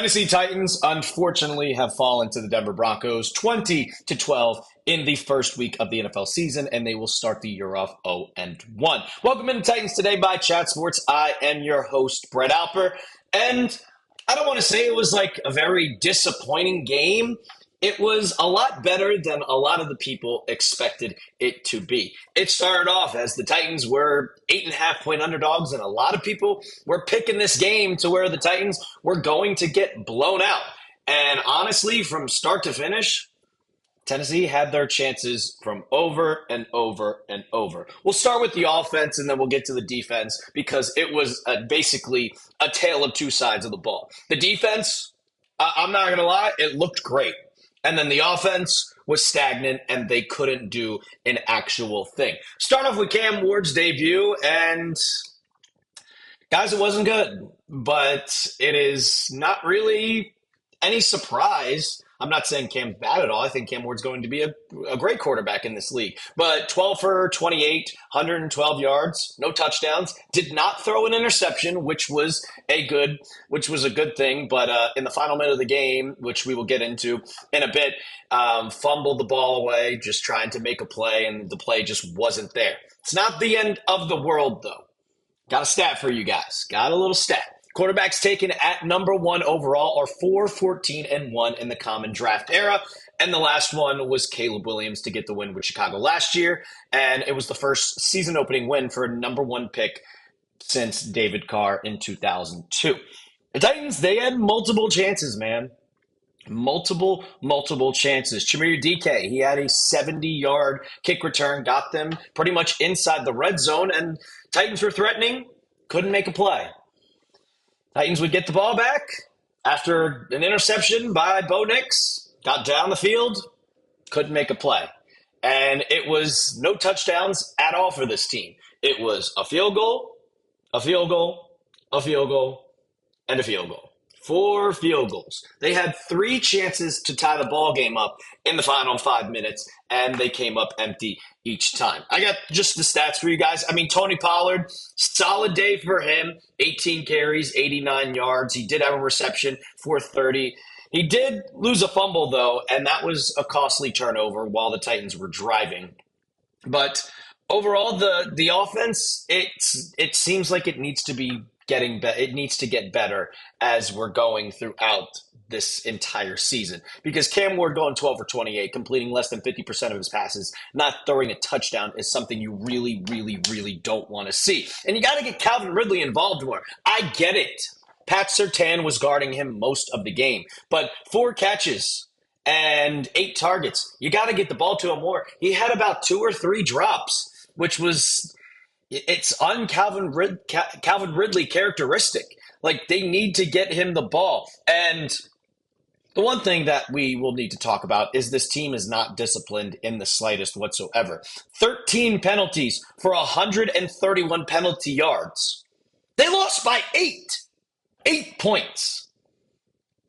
Tennessee Titans unfortunately have fallen to the Denver Broncos 20-12 in the first week of the NFL season, and they will start the year off 0-1. Welcome into Titans Today by Chat Sports. I am your host, Brett Alper, and I don't want to say it was like a very disappointing game. It was a lot better than a lot of the people expected it to be. It started off as the Titans were 8.5-point underdogs, and a lot of people were picking this game to where the Titans were going to get blown out. And honestly, from start to finish, Tennessee had their chances from over and over and over. We'll start with the offense, and then we'll get to the defense because it was basically a tale of two sides of the ball. The defense, I'm not going to lie, it looked great. And then the offense was stagnant, and they couldn't do an actual thing. Start off with Cam Ward's debut, and guys, it wasn't good. But it is not really any surprise. I'm not saying Cam's bad at all. I think Cam Ward's going to be a great quarterback in this league. But 12 for 28, 112 yards, no touchdowns. Did not throw an interception, which was a good thing. But in the final minute of the game, which we will get into in a bit, fumbled the ball away, just trying to make a play, and the play just wasn't there. It's not the end of the world, though. Got a stat for you guys. Got a little stat. Quarterbacks taken at number one overall are 4-14-1 in the common draft era. And the last one was Caleb Williams to get the win with Chicago last year. And it was the first season opening win for a number one pick since David Carr in 2002. The Titans, they had multiple chances, man. Multiple chances. Chimere DK, he had a 70-yard kick return, got them pretty much inside the red zone. And Titans were threatening, couldn't make a play. Titans would get the ball back after an interception by Bo Nix, got down the field, couldn't make a play. And it was no touchdowns at all for this team. It was a field goal, a field goal, a field goal, and a field goal. 4 field goals. They had 3 chances to tie the ball game up in the final 5 minutes, and they came up empty each time. I got just the stats for you guys. I mean, Tony Pollard, solid day for him. 18 carries, 89 yards. He did have a reception for 30. He did lose a fumble, though, and that was a costly turnover while the Titans were driving. But overall, the offense, it seems like it needs to be it needs to get better as we're going throughout this entire season. Because Cam Ward going 12 for 28, completing less than 50% of his passes, not throwing a touchdown is something you really, really, really don't want to see. And you got to get Calvin Ridley involved more. I get it. Pat Surtain was guarding him most of the game. But 4 catches and 8 targets, you got to get the ball to him more. He had about 2 or 3 drops, which was... It's Calvin Ridley characteristic. Like, they need to get him the ball. And the one thing that we will need to talk about is this team is not disciplined in the slightest whatsoever. 13 penalties for 131 penalty yards. They lost by 8. 8 points.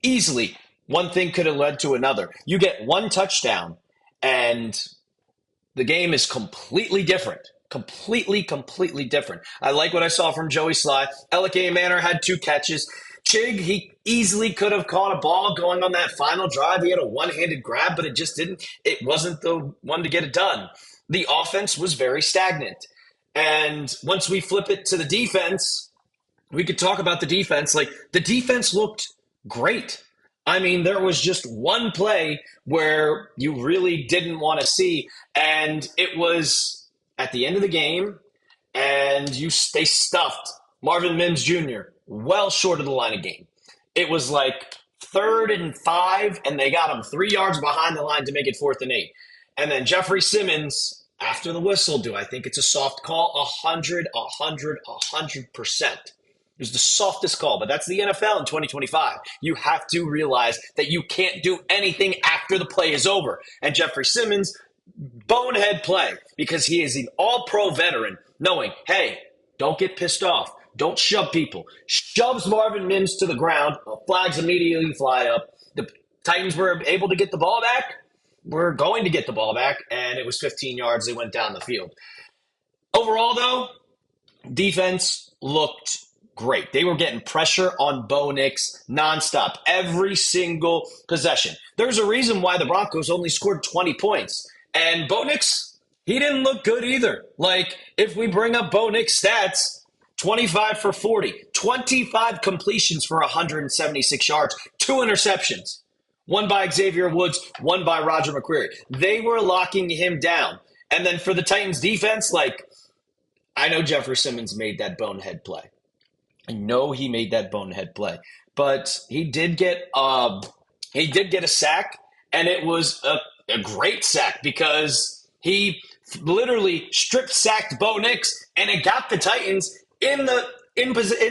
Easily. One thing could have led to another. You get 1 touchdown, and the game is completely different. Completely different. I like what I saw from Joey Sly. Elike Manor had 2 catches. Chig, he easily could have caught a ball going on that final drive. He had a one-handed grab, but it just didn't. It wasn't the one to get it done. The offense was very stagnant. And once we flip it to the defense, we could talk about the defense. Like, the defense looked great. I mean, there was just one play where you really didn't want to see, and it was at the end of the game, and they stuffed Marvin Mims Jr. well short of the line of game. It was like 3rd and 5, and they got him 3 yards behind the line to make it 4th and 8. And then Jeffery Simmons, after the whistle, do I think it's a soft call? 100%. It was the softest call, but that's the NFL in 2025. You have to realize that you can't do anything after the play is over. And Jeffery Simmons, bonehead play, because he is an all-pro veteran, knowing, hey, don't get pissed off. Don't shove people. Shoves Marvin Mims to the ground. Flags immediately fly up. The Titans were able to get the ball back. We're going to get the ball back, and it was 15 yards. They went down the field. Overall, though, defense looked great. They were getting pressure on Bo Nix nonstop, every single possession. There's a reason why the Broncos only scored 20 points. And Bo Nix, he didn't look good either. Like, if we bring up Bo Nix stats, 25 for 40, 25 completions for 176 yards, 2 interceptions. One by Xavier Woods, one by Roger McCreary. They were locking him down. And then for the Titans defense, like, I know Jeffery Simmons made that bonehead play. I know he made that bonehead play. But he did get a sack, and it was a great sack because he literally strip sacked Bo Nix, and it got the Titans in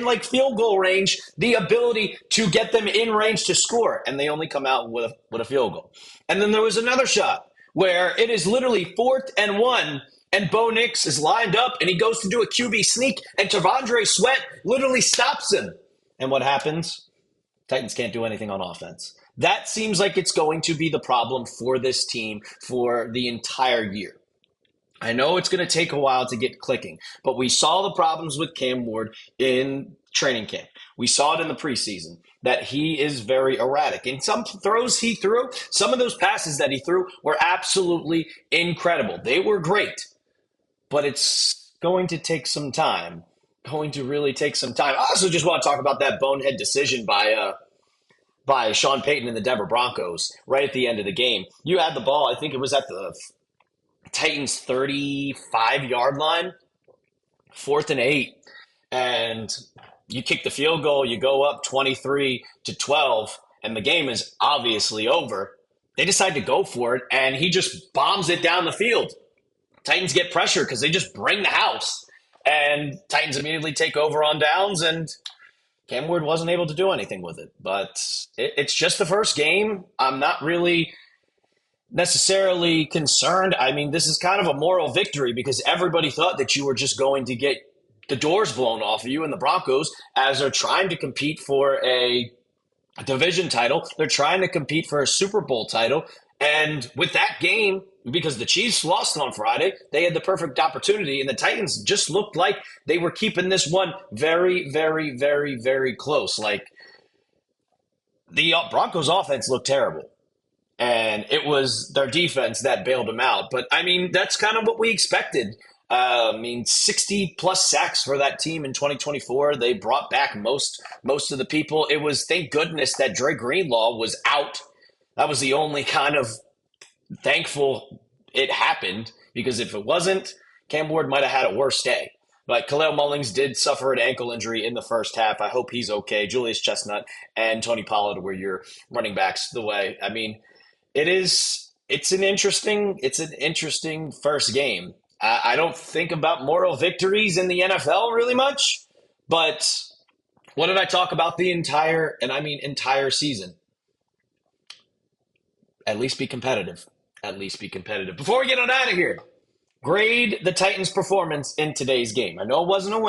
like field goal range, the ability to get them in range to score, and they only come out with a field goal. And then there was another shot where it is literally 4th and 1, and Bo Nix is lined up, and he goes to do a QB sneak, and T'Vondre Sweat literally stops him. And what happens? Titans can't do anything on offense. That seems like it's going to be the problem for this team for the entire year. I know it's going to take a while to get clicking, but we saw the problems with Cam Ward in training camp. We saw it in the preseason that he is very erratic. And some throws he threw, some of those passes that he threw were absolutely incredible. They were great, but it's going to take some time. Going to really take some time. I also just want to talk about that bonehead decision by Sean Payton and the Denver Broncos right at the end of the game. You had the ball. I think it was at the Titans 35-yard line, 4th and 8, and you kick the field goal, you go up 23-12, and the game is obviously over. They decide to go for it, and he just bombs it down the field. Titans get pressure because they just bring the house, and Titans immediately take over on downs, and Cam Ward wasn't able to do anything with it. But it's just the first game. I'm not really necessarily concerned. I mean, this is kind of a moral victory because everybody thought that you were just going to get the doors blown off of you, and the Broncos, as they're trying to compete for a division title, they're trying to compete for a Super Bowl title. And with that game, because the Chiefs lost on Friday, they had the perfect opportunity, and the Titans just looked like they were keeping this one very, very, very, very close. Like, the Broncos offense looked terrible. And it was their defense that bailed them out. But, I mean, that's kind of what we expected. 60-plus sacks for that team in 2024. They brought back most of the people. It was, thank goodness, that Dre Greenlaw was out. That was the only kind of thankful it happened, because if it wasn't, Cam Ward might have had a worse day. But Khalil Mullings did suffer an ankle injury in the first half. I hope he's okay. Julius Chestnut and Tony Pollard were your running backs the way. I mean, it's an interesting first game. I don't think about moral victories in the NFL really much, but what did I talk about the entire season? At least be competitive. At least be competitive. Before we get on out of here, grade the Titans' performance in today's game. I know it wasn't a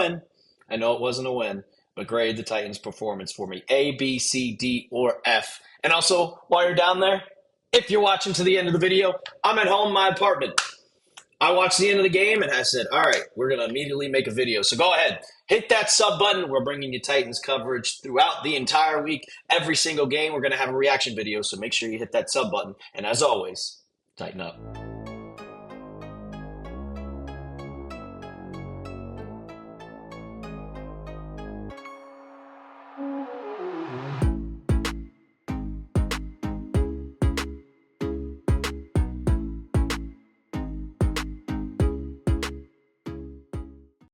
win, but grade the Titans' performance for me. A, B, C, D, or F. And also, while you're down there, if you're watching to the end of the video, I'm at home in my apartment. I watched the end of the game, and I said, all right, we're going to immediately make a video. So go ahead, hit that sub button. We're bringing you Titans coverage throughout the entire week. Every single game, we're going to have a reaction video, so make sure you hit that sub button. And as always, tighten up.